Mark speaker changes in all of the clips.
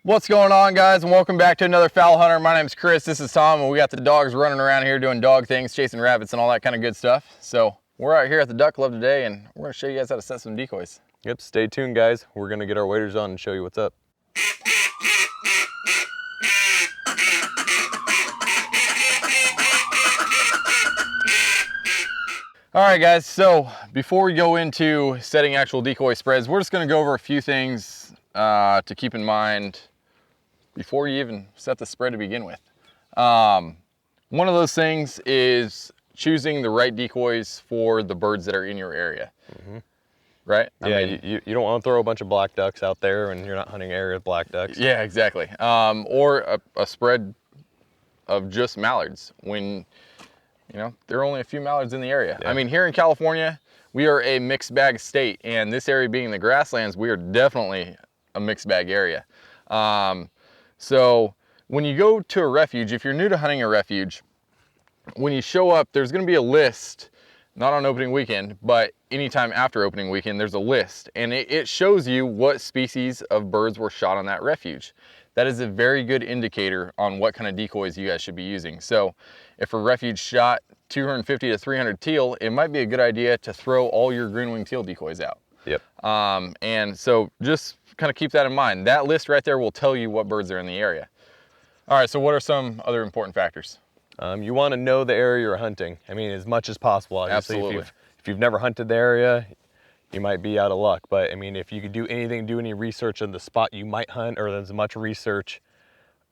Speaker 1: What's going on, guys, and welcome back to another FALhunter. My name's Chris, this is Tom, and we got the dogs running around here doing dog things, chasing rabbits and all that kind of good stuff. So we're out here at the Duck Club today, and we're gonna show you guys how to set some decoys.
Speaker 2: Yep, stay tuned, guys. We're gonna get our waders on and show you what's up.
Speaker 1: All right, guys, so before we go into setting actual decoy spreads, we're just gonna go over a few things to keep in mind before you even set the spread to begin with. One of those things is choosing the right decoys for the birds that are in your area, right?
Speaker 2: Yeah, I mean, you don't want to throw a bunch of black ducks out there when you're not hunting area with black ducks.
Speaker 1: Yeah, exactly. Or a spread of just mallards when, you know, there are only a few mallards in the area. Yeah. I mean, here in California, we are a mixed bag state, and this area being the grasslands, we are definitely a mixed bag area. So when you go to a refuge, if you're new to hunting a refuge, when you show up, there's gonna be a list, not on opening weekend, but anytime after opening weekend, there's a list, and it shows you what species of birds were shot on that refuge. That is a very good indicator on what kind of decoys you guys should be using. So if a refuge shot 250 to 300 teal, it might be a good idea to throw all your green-winged teal decoys out.
Speaker 2: Yep.
Speaker 1: And so just kind of keep that in mind. That list right there will tell you what birds are in the area. All right, so what are some other important factors?
Speaker 2: You want to know the area you're hunting. I mean, as much as possible. Obviously.
Speaker 1: Absolutely.
Speaker 2: If you've never hunted the area, you might be out of luck. But I mean, if you could do anything, do any research on the spot you might hunt, or there's much research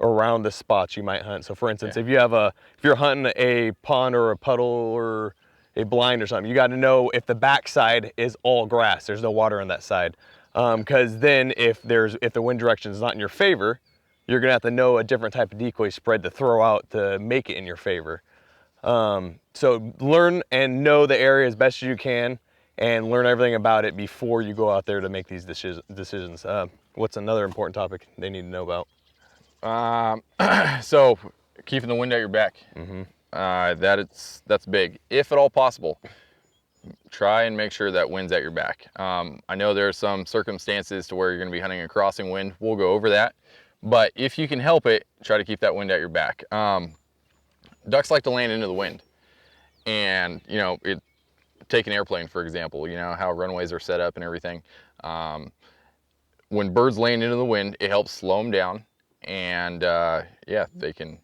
Speaker 2: around the spots you might hunt. So for instance, if you're hunting a pond or a puddle or a blind or something, you got to know if the backside is all grass, there's no water on that side. Because then if the wind direction is not in your favor, you're gonna have to know a different type of decoy spread to throw out to make it in your favor. So learn and know the area as best as you can, and learn everything about it before you go out there to make these decisions. What's another important topic they need to know about?
Speaker 1: So keeping the wind at your back. That's big. If at all possible, try and make sure that wind's at your back. I know there are some circumstances to where you're going to be hunting a crossing wind. We'll go over that. But if you can help it, try to keep that wind at your back. Ducks like to land into the wind. And, you know, take an airplane, for example, you know, how runways are set up and everything. When birds land into the wind, it helps slow them down. And, yeah, they can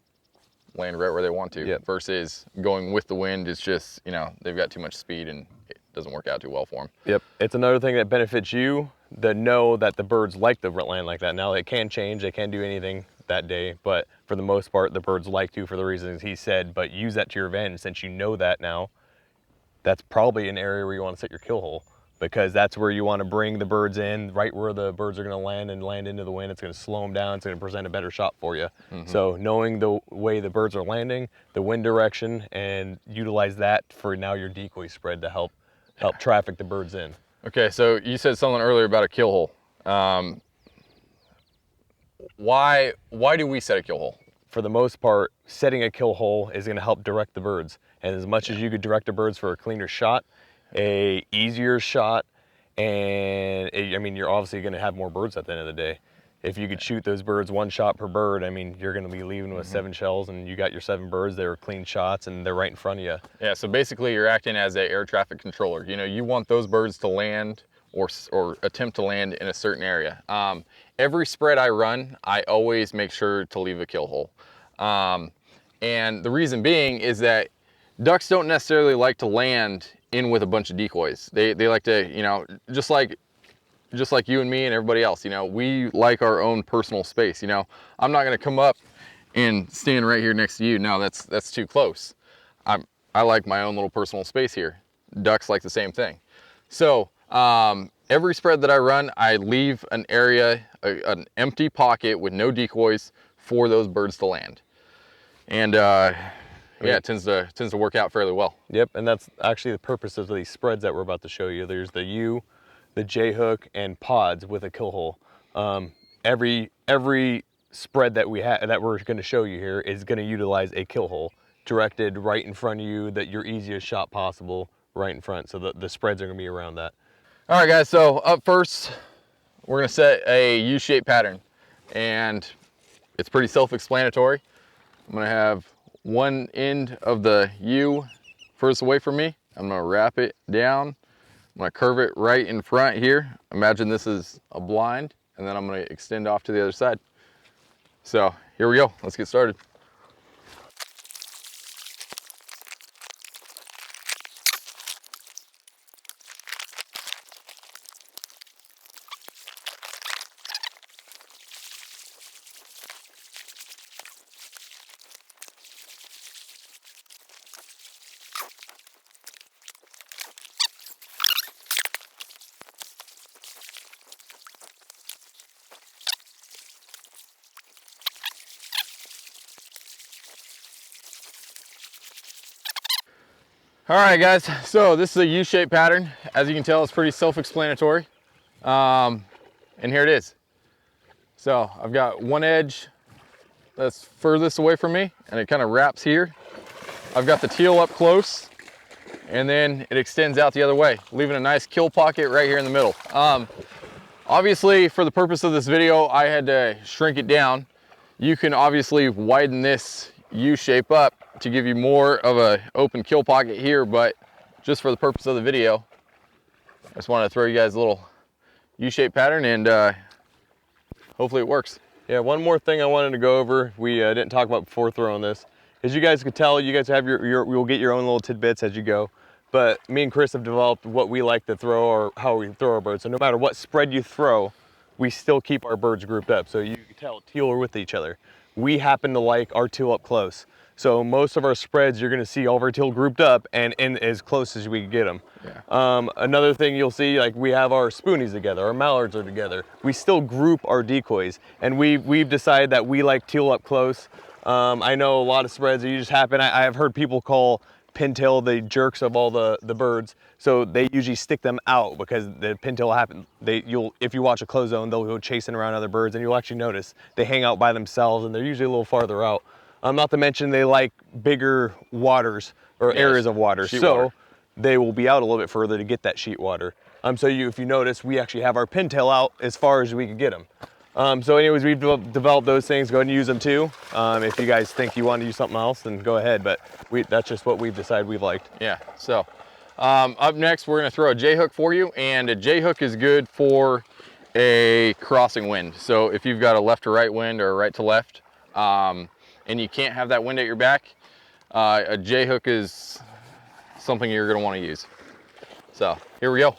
Speaker 1: land right where they want to.
Speaker 2: Yep.
Speaker 1: Versus going with the wind, it's just, you know, they've got too much speed and it doesn't work out too well for them.
Speaker 2: Yep, it's another thing that benefits you, to know that the birds like to land like that. Now, it can change, they can't do anything that day, but for the most part, the birds like to for the reasons he said, but use that to your advantage. Since you know that now, that's probably an area where you want to set your kill hole, because that's where you want to bring the birds in, right where the birds are going to land and land into the wind. It's going to slow them down. It's going to present a better shot for you. So knowing the way the birds are landing, the wind direction, and utilize that for now your decoy spread to help traffic the birds in.
Speaker 1: Okay, so you said something earlier about a kill hole. Why do we set a kill hole?
Speaker 2: For the most part, setting a kill hole is going to help direct the birds. And as much as you could direct the birds for a cleaner shot, a easier shot, and I mean, you're obviously going to have more birds at the end of the day. If you could shoot those birds one shot per bird, I mean, you're going to be leaving with 7 shells, and you got your 7 birds. They were clean shots, and they're right in front of you.
Speaker 1: Yeah, so basically you're acting as an air traffic controller. You know, you want those birds to land or attempt to land in a certain area. Every spread I run, I always make sure to leave a kill hole. And the reason being is that ducks don't necessarily like to land in with a bunch of decoys. They like to, you know, just like you and me and everybody else, you know, we like our own personal space. You know, I'm not going to come up and stand right here next to you. No, that's too close. I like my own little personal space here. Ducks like the same thing. So every spread that I run, I leave an area, an empty pocket with no decoys for those birds to land. And yeah, it tends to work out fairly well.
Speaker 2: Yep, and that's actually the purpose of these spreads that we're about to show you. There's the U, the J hook, and pods with a kill hole. Every spread that we're going to show you here is going to utilize a kill hole directed right in front of you, that your easiest shot possible right in front. So the spreads are going to be around that.
Speaker 1: All right, guys. So up first, we're going to set a U-shaped pattern. and it's pretty self-explanatory. I'm gonna have one end of the U furthest away from me. I'm gonna wrap it down. I'm gonna curve it right in front here. Imagine this is a blind, and then I'm gonna extend off to the other side. So here we go, let's get started. All right, guys, so this is a U-shaped pattern. As you can tell, it's pretty self-explanatory. And here it is. So I've got one edge that's furthest away from me, and it kind of wraps here. I've got the teal up close, and then it extends out the other way, leaving a nice kill pocket right here in the middle. Obviously, for the purpose of this video, I had to shrink it down. You can obviously widen this U-shape up to give you more of a open kill pocket here, but just for the purpose of the video, I just wanted to throw you guys a little U-shaped pattern, and hopefully it works.
Speaker 2: Yeah, one more thing I wanted to go over, we didn't talk about before throwing this. As you guys could tell, you guys have you'll get your own little tidbits as you go. But me and Chris have developed what we like to throw, or how we throw our birds. So no matter what spread you throw, we still keep our birds grouped up. So you can tell teal are with each other. We happen to like our teal up close. So most of our spreads, you're gonna see all of our teal grouped up and in as close as we can get them. Yeah. Another thing you'll see, like we have our spoonies together, our mallards are together. We still group our decoys, and we've decided that we like teal up close. I know a lot of spreads, you just happen, I have heard people call pintail the jerks of all the birds. So they usually stick them out because the pintail happen. If you watch a close zone, they'll go chasing around other birds, and you'll actually notice they hang out by themselves, and they're usually a little farther out. Not to mention they like bigger waters or areas of water, so water. They will be out a little bit further to get that sheet water. So if you notice, we actually have our pintail out as far as we can get them. So anyways, we've developed those things. Go ahead and use them too. If you guys think you want to use something else, then go ahead. But that's just what we've decided we've liked.
Speaker 1: Yeah, so up next, we're gonna throw a J-hook for you, and a J-hook is good for a crossing wind. So if you've got a left to right wind or a right to left, and you can't have that wind at your back, a J-hook is something you're gonna wanna use. So here we go.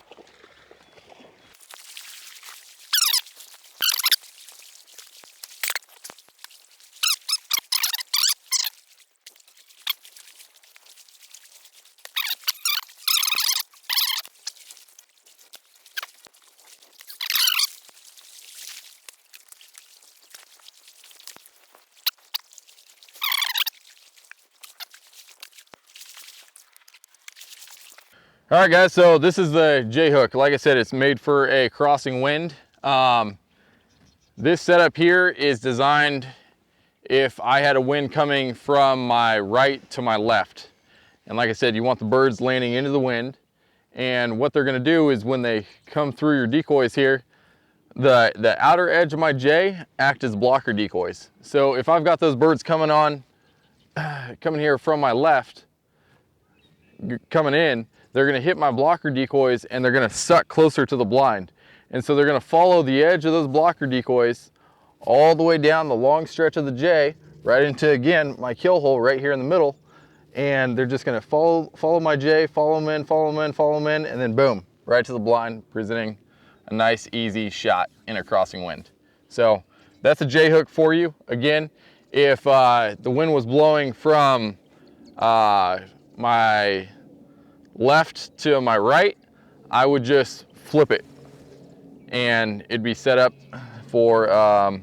Speaker 1: All right, guys, so this is the J-hook. Like I said, it's made for a crossing wind. This setup here is designed if I had a wind coming from my right to my left. And like I said, you want the birds landing into the wind. And what they're gonna do is when they come through your decoys here, the outer edge of my J act as blocker decoys. So if I've got those birds coming here from my left, coming in, they're gonna hit my blocker decoys and they're gonna suck closer to the blind. And so they're gonna follow the edge of those blocker decoys all the way down the long stretch of the J, right into, again, my kill hole right here in the middle. And they're just gonna follow my J, follow them in, follow them in, follow them in, and then boom, right to the blind, presenting a nice, easy shot in a crossing wind. So that's a J-hook for you. Again, if the wind was blowing from my left to my right, I would just flip it and it'd be set up for a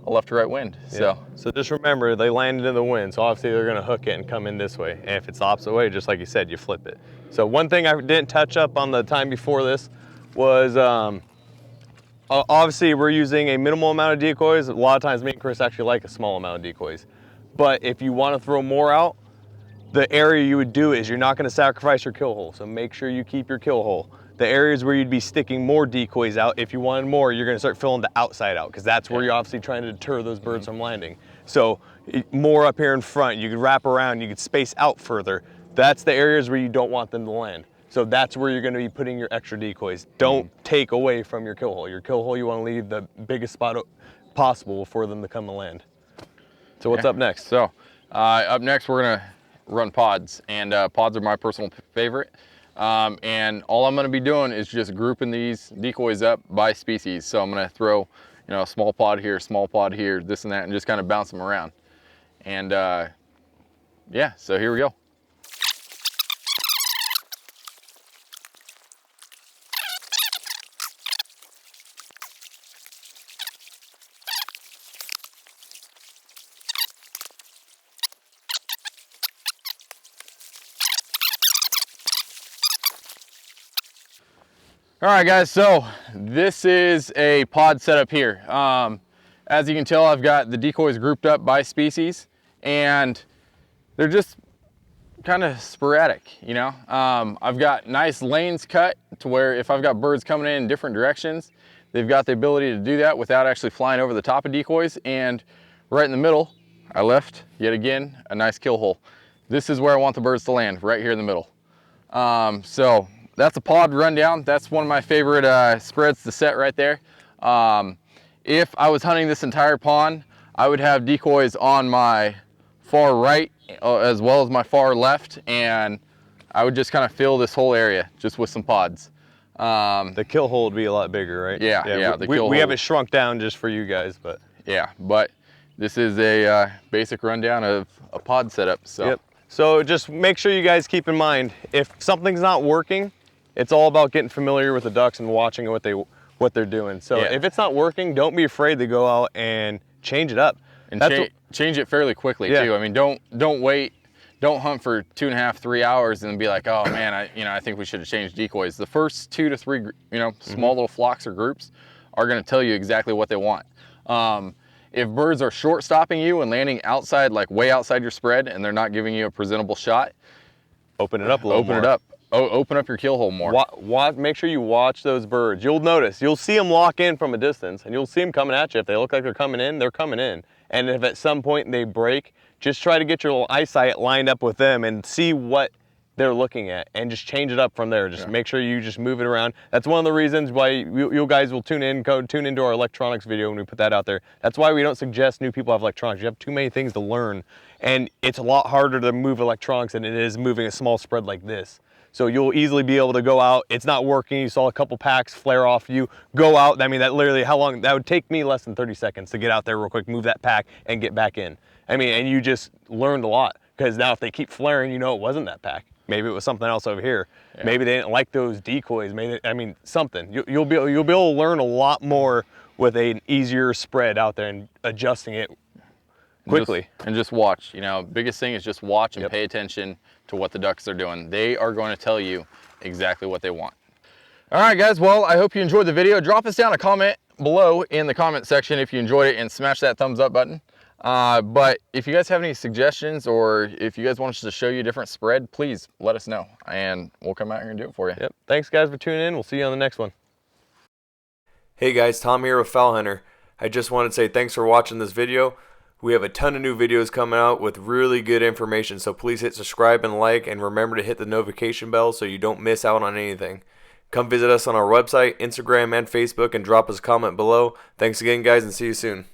Speaker 1: left to right wind.
Speaker 2: Yeah. So just remember, they landed in the wind, so obviously they're gonna hook it and come in this way. And if it's the opposite way, just like you said, you flip it. So one thing I didn't touch up on the time before this was obviously we're using a minimal amount of decoys. A lot of times me and Chris actually like a small amount of decoys. But if you want to throw more out, the area you would do is you're not going to sacrifice your kill hole. So make sure you keep your kill hole. The areas where you'd be sticking more decoys out, if you wanted more, you're gonna start filling the outside out, because that's where you're obviously trying to deter those birds from landing. So more up here in front, you could wrap around, you could space out further. That's the areas where you don't want them to land. So that's where you're gonna be putting your extra decoys. Don't take away from your kill hole. Your kill hole, you wanna leave the biggest spot possible for them to come and land. So what's up next?
Speaker 1: So up next, we're gonna run pods, and pods are my personal favorite. And all I'm gonna be doing is just grouping these decoys up by species. So I'm gonna throw, you know, a small pod here, this and that, and just kind of bounce them around. And yeah, so here we go. All right, guys, so this is a pod setup here. As you can tell, I've got the decoys grouped up by species, and they're just kind of sporadic, you know. I've got nice lanes cut to where if I've got birds coming in different directions, they've got the ability to do that without actually flying over the top of decoys. And right in the middle, I left, yet again, a nice kill hole. This is where I want the birds to land, right here in the middle. So that's a pod rundown. That's one of my favorite spreads to set right there. If I was hunting this entire pond, I would have decoys on my far right as well as my far left, and I would just kind of fill this whole area just with some pods.
Speaker 2: The kill hole would be a lot bigger, right?
Speaker 1: Yeah.
Speaker 2: We have it shrunk down just for you guys, but
Speaker 1: yeah. But this is a basic rundown of a pod setup. So.
Speaker 2: Yep. So just make sure you guys keep in mind, if something's not working, it's all about getting familiar with the ducks and watching what they're doing. So if it's not working, don't be afraid to go out and change it up.
Speaker 1: And change it fairly quickly too. I mean, don't wait, don't hunt for 2.5, 3 hours and be like, oh man, I think we should have changed decoys. The first 2 to 3, small little flocks or groups are going to tell you exactly what they want. If birds are short stopping you and landing outside, like way outside your spread, and they're not giving you a presentable shot,
Speaker 2: open it up a little more.
Speaker 1: Open it up. Open up your kill hole more.
Speaker 2: Make sure you watch those birds. You'll notice, you'll see them lock in from a distance, and you'll see them coming at you. If they look like they're coming in, they're coming in. And if at some point they break, just try to get your little eyesight lined up with them and see what they're looking at, and just change it up from there. Just make sure you just move it around. That's one of the reasons why you guys will tune into our electronics video when we put that out there. That's why we don't suggest new people have electronics. You have too many things to learn, and it's a lot harder to move electronics than it is moving a small spread like this. So you'll easily be able to go out, it's not working, you saw a couple packs flare off, you go out, I mean, that literally, how long, that would take me less than 30 seconds to get out there real quick, move that pack, and get back in. I mean, and you just learned a lot, because now if they keep flaring, you know it wasn't that pack. Maybe it was something else over here. Yeah. Maybe they didn't like those decoys, maybe, I mean, something. You'll be able to learn a lot more with an easier spread out there and adjusting it quickly.
Speaker 1: And just watch, biggest thing is just watch and pay attention to what the ducks are doing. They are going to tell you exactly what they want. All right, guys, well, I hope you enjoyed the video. Drop us down a comment below in the comment section if you enjoyed it, and smash that thumbs up button. But if you guys have any suggestions, or if you guys want us to show you a different spread, please let us know, and we'll come out here and do it for you.
Speaker 2: Yep. Thanks, guys, for tuning in. We'll see you on the next one.
Speaker 3: Hey guys, Tom here with FALhunter. I just wanted to say thanks for watching this video. We have a ton of new videos coming out with really good information, so please hit subscribe and like, and remember to hit the notification bell so you don't miss out on anything. Come visit us on our website, Instagram, and Facebook, and drop us a comment below. Thanks again, guys, and see you soon.